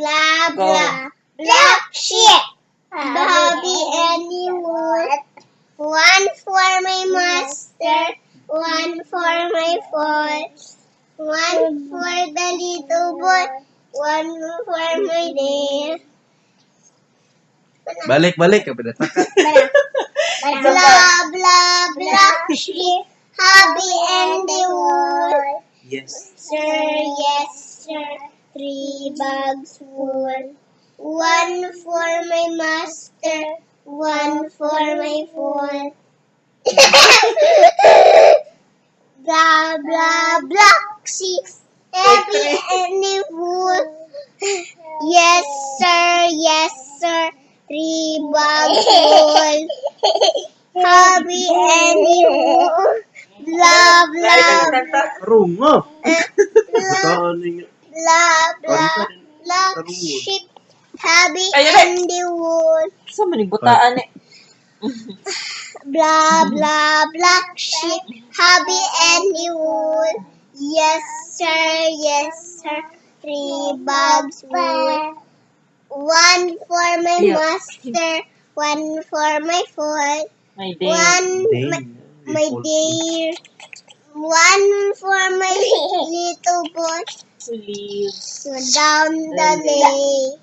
Blah, blah, black sheep. Bobby any wood. One for my master, one for my foot. One for the little boy, one for my dear. Balik ka pada takat. Blah, blah, black sheep. Hobby and the wood. Yes. Yes, sir. 3 bags full. One for my master, one for my foot. Blah, blah, black sheep. Heavy and the wood. Yes, sir. 3 bags full. Hobby and the wood. Blah, blah, Rungo. blah, blah, blah, black sheep. Hobby and the wood. Sa manibutaan eh. Blah, blah, black sheep. Hobby and the wood. Yes, sir. 3 bags full. One for my master, one for my foot. My day. My dear. One for my little boy. To leave. So down the lane.